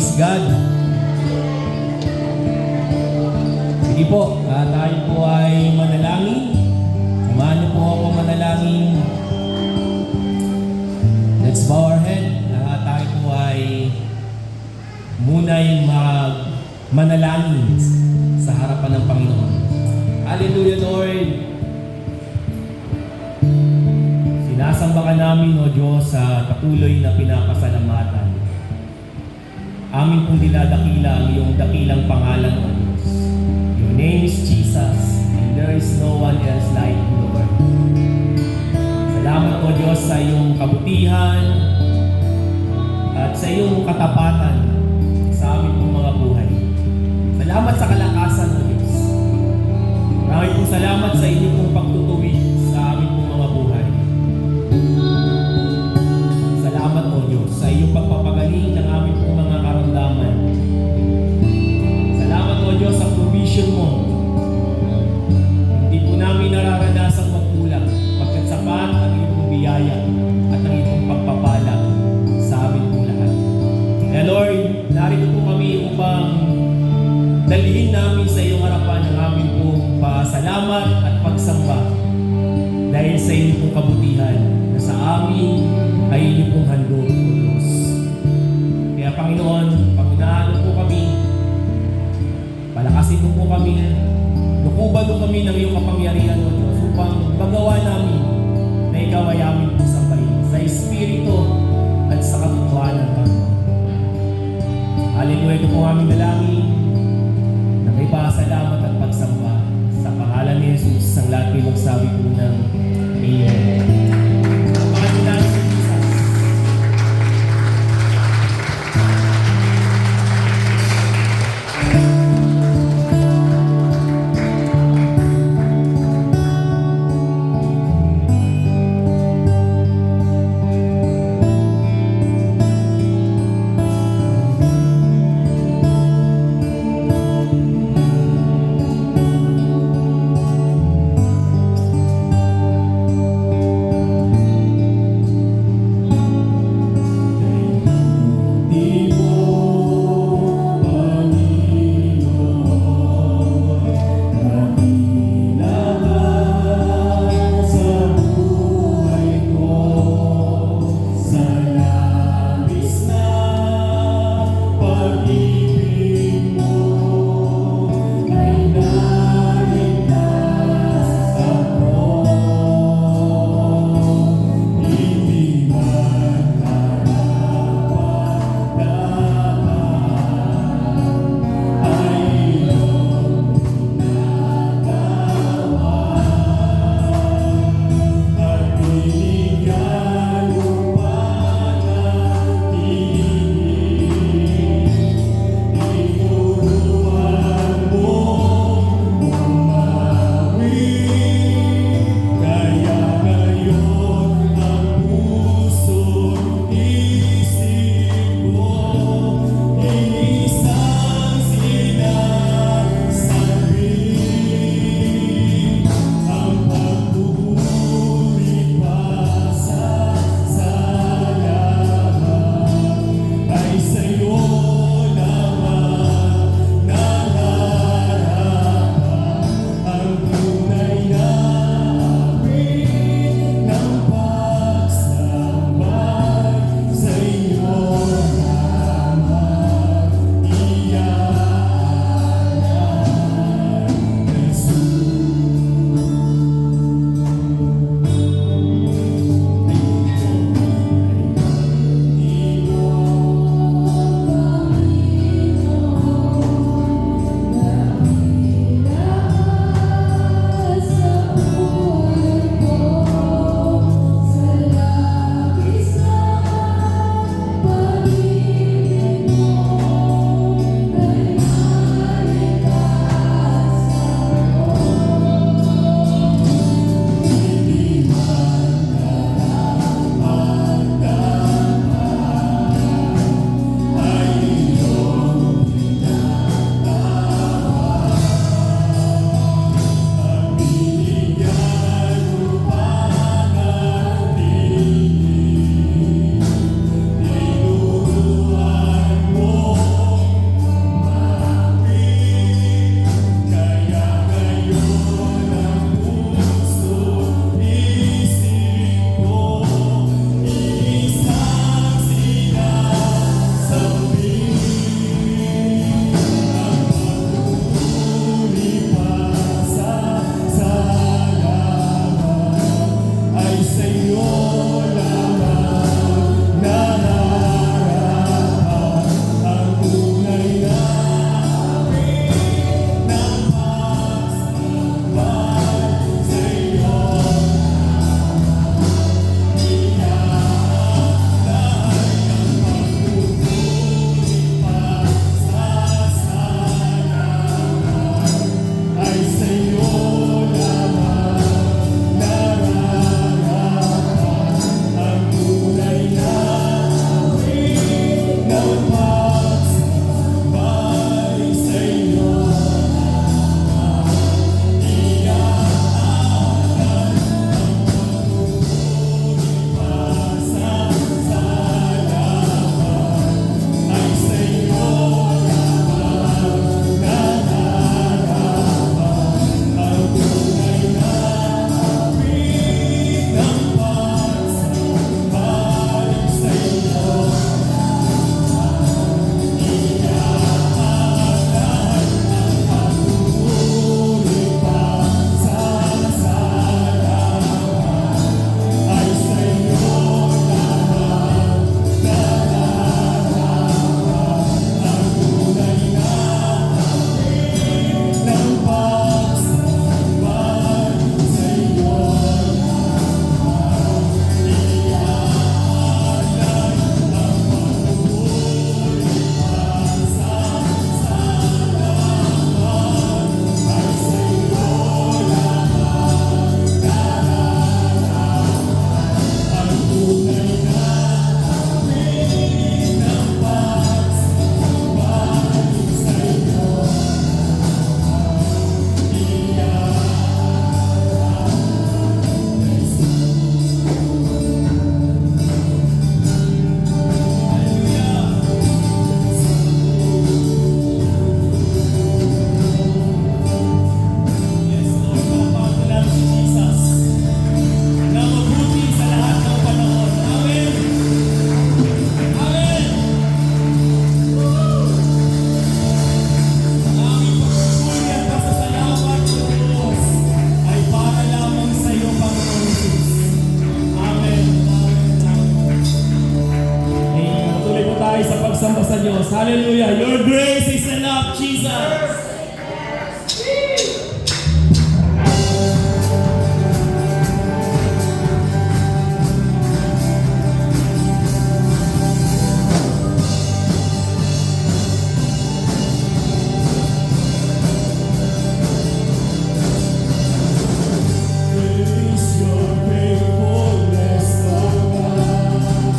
Praise God. Sige po, tayo po ay manalangin. Samahan niyo po ako manalangin. Let's bow our head. Tayo po ay muna'y manalangin sa harapan ng Panginoon. Hallelujah, Lord. Sinasamba ka namin, O Diyos, sa patuloy na pinapasalamatan. Amin pong dinadakila ang iyong dakilang pangalan, O Diyos. Your name is Jesus, and there is no one else like you, Lord. Salamat, O Diyos, sa iyong kabutihan at sa iyong katapatan sa amin pong mga buhay. Salamat sa kalakasan, O Diyos. Maraming pong salamat sa inyong pong pagtutuwid sa amin pong mga buhay. Salamat, O Diyos, sa iyong pagpapagaling ng aming pong mga karamdaman. Salamat, O Diyos, sa provision mo. Hindi po namin nararanasang magkulang pagkat sapat ang iyong biyaya at ang iyong pagpapala sa amin pong lahat. Kaya Lord, narito po kami upang dalhin namin sa iyong harapan ang aming pong pasalamat at pagsamba dahil sa iyong pong kabutihan na sa amin ay iyong pong handog, O Diyos. Kaya Panginoon, pangunahan mo po kami, palakasin mo po kami, lukuban mo kami ng iyong kapangyarihan, O Diyos, upang magawa namin na ikaw ay aming pong sambahin sa Espiritu at sa katotohanan, Panginoon. Hallelujah, ito po aming dalangin na may pasalamat at pagsamba sa pangalan ni Jesus. Ang lahat ay magsabi po ng Amen. Diyos. Hallelujah. Your grace is enough, Jesus. Praise your faithfulness, O God.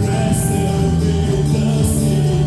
Rested with the sea.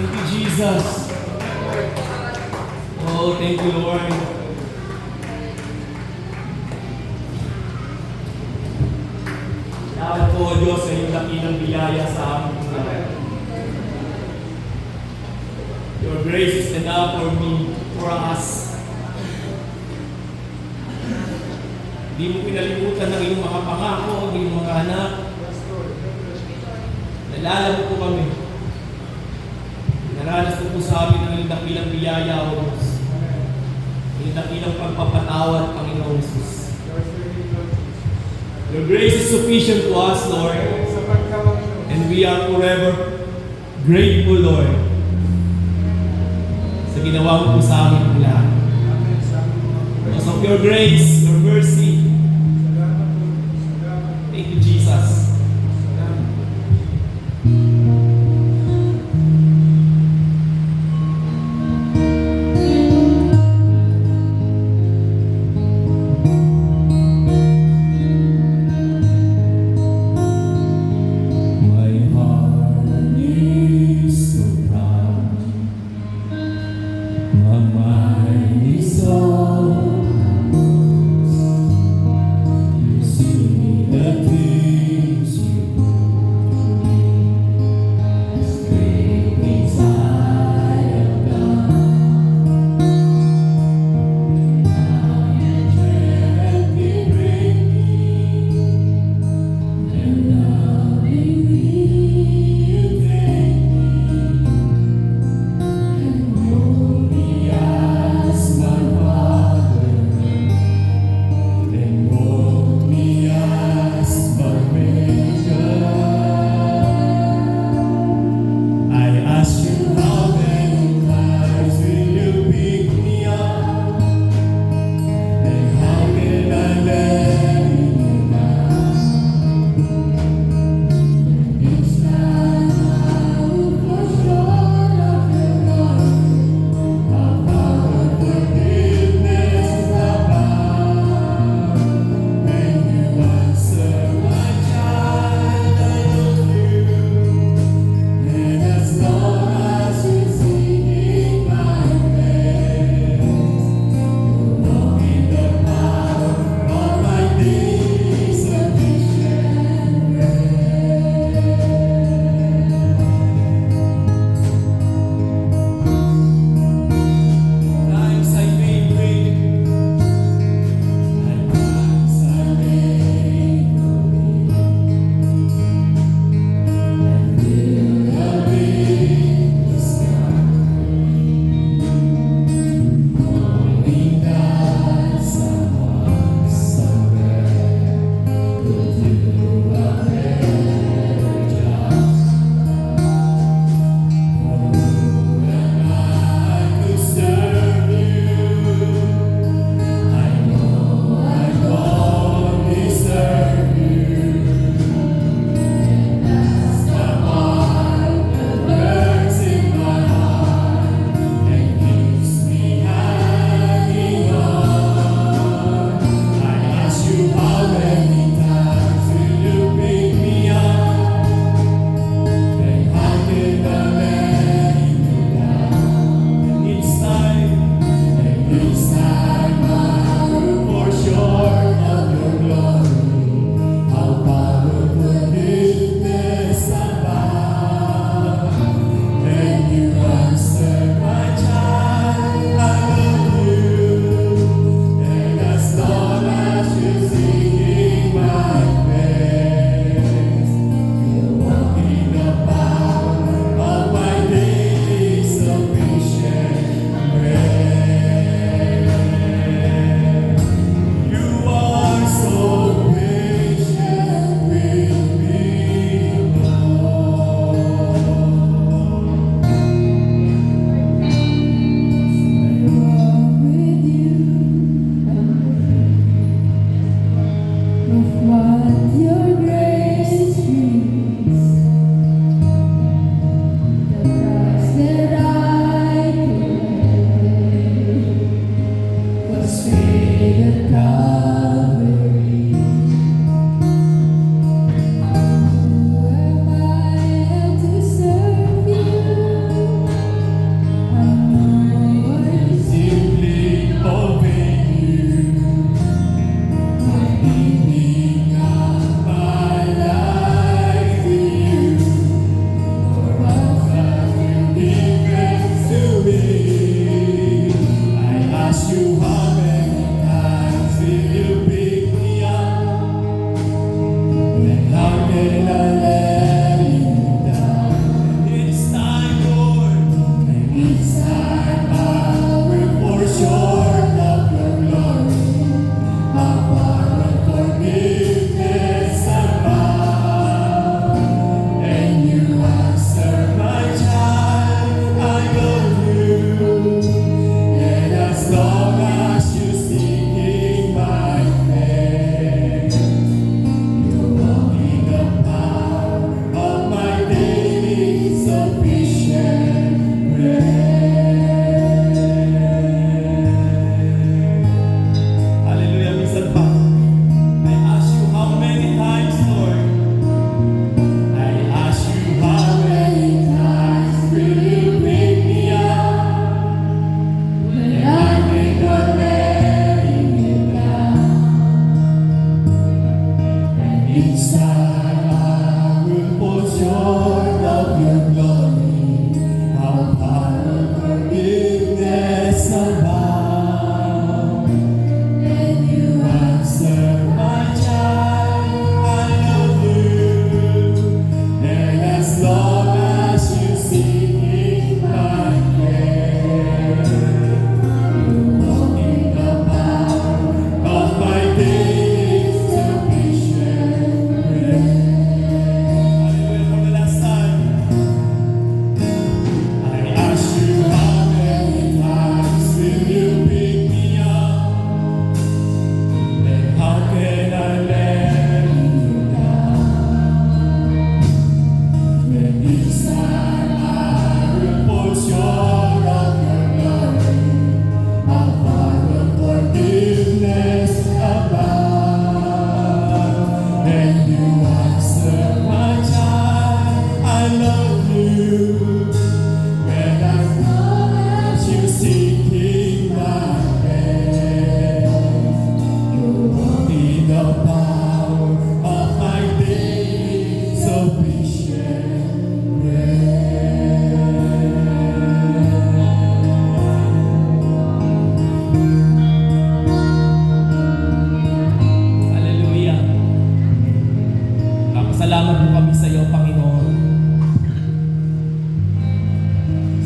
Thank you, Jesus. Oh, thank you, Lord. Salamat po, Diyos, sa iyong dakilang biyaya sa amin. Your grace is enough for me, for us. Hindi mo pinalimutan ng iyong mga pangako, ng iyong mga anak. Nalala mo po kami. Naranas ko po sa amin ang iyong dakilang biyaya, O Diyos. Iyong dakilang pagpapatawad, Panginoon Jesus. Your grace is sufficient to us, Lord. And we are forever grateful, Lord, sa ginawa mo po sa amin po lahat. Because of your grace, your mercy. Thank you, Jesus. My heart is so proud. My mind is so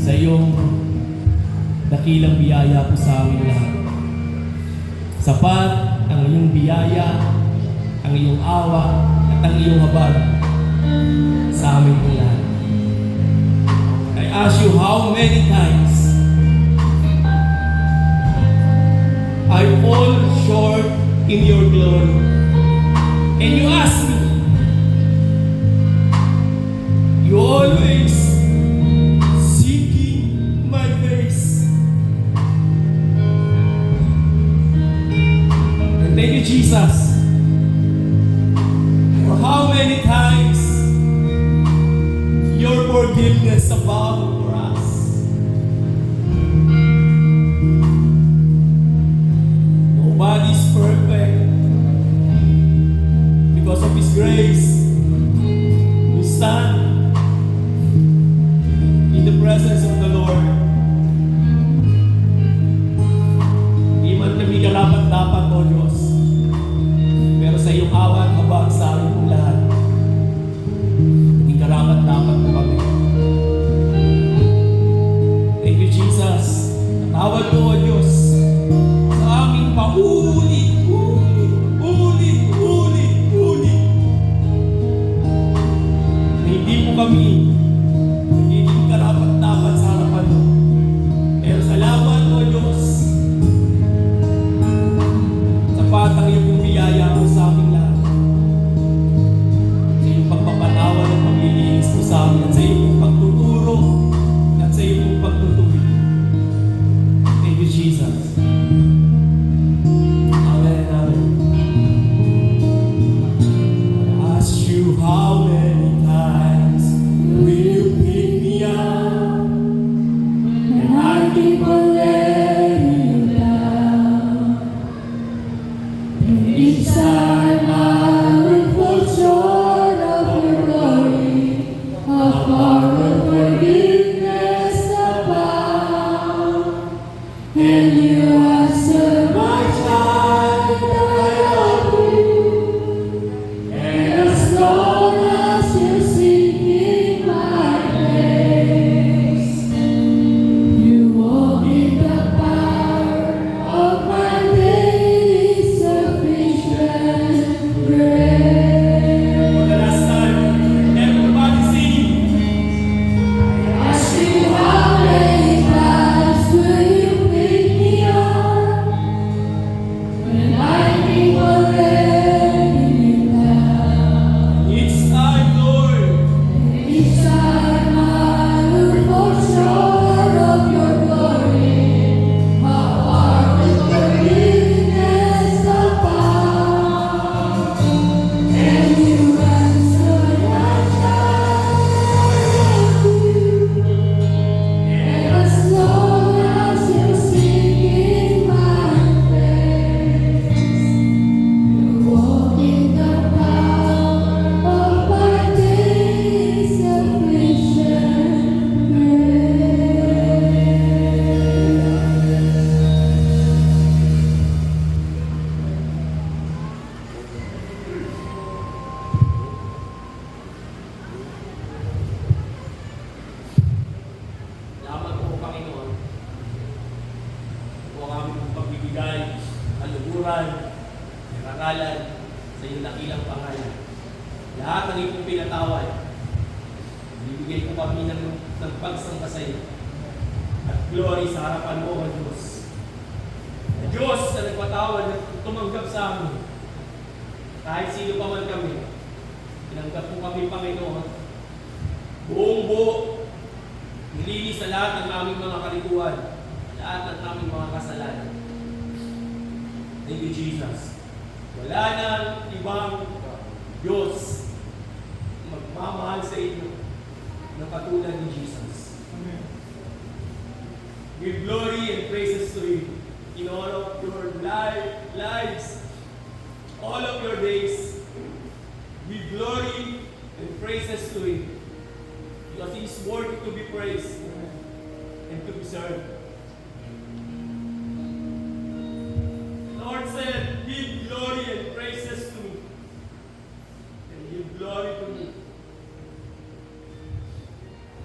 sa iyong dakilang biyaya po sa amin lahat. Sapat ang iyong biyaya, ang iyong awa, at ang iyong habag sa amin po lahat. I ask you how many times I fall short in your glory. And you ask me, you always seeking my face. And thank you, Jesus, for how many times your forgiveness abound for us. Nobody's perfect. Because of His grace, we stand in the presence of the Lord. Hindi man kami karapat-dapat, O Diyos, pero sa iyong awa at habag sa amin pong lahat, hindi karapat-dapat po kami. Thank you, Jesus. Natawad po, O Diyos, sa aming paulit na hindi po kami nagiging karapat-dapat sa harapan mo. Pero salamat, O Diyos, sapat ang iyong biyaya po sa aming lahat. Sa iyong pagpapatawad at paglilinis po sa amin, at sa iyong pagtuturo at sa iyong pagtutuloy. Thank you, Jesus. Amen, amen. I ask you how many times will you pick me up, and I keep on letting you down. And each time I will fall short of your glory, how far will forgiveness abound? And you answer, my child, I love you. And as long as you're seeking my face, you walk in the power of my daily sufficient grace. For the last time, everybody sing. I ask you how many times will you pick me up, when I keep on letting you down. Each time, Lord, each time I will fall short of your glory, how far will forgiveness abound? And you answer, my child, I love you. And as long as you're seeking my face, you walk in the power of my daily sufficient grace. Salamat po, Panginoon. Po ang aming pagbibigay, kaluguran, karangalan sa iyong dakilang pangalan. Lahat ng iyong pinatawad, bibigay po kami ng pagsamba sa iyo at glory sa harapan mo, O Diyos. Na Diyos na nagpatawad at tumanggap sa amin. Kahit sino pa man kami, tinanggap po kami, Panginoon. Buong buo, nilinis sa lahat ng aming mga kalikuan, lahat ng aming mga kasalanan. Thank you, Jesus. Wala nang ibang Diyos magmamahal sa inyo na katulad ni Jesus. Amen. Give glory and praises to Him in all of your lives, all of your days. Give glory and praises to Him, because He is worthy to be praised and to be served. The Lord said, give glory and praises to me, and give glory to me.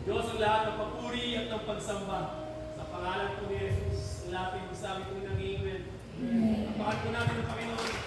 Diyos ang lahat ng papuri at ng magsamba. Sa pangalan po ni Jesus, ang lapit sa amin po ng Amen. Tapakan po natin ang Panginoon.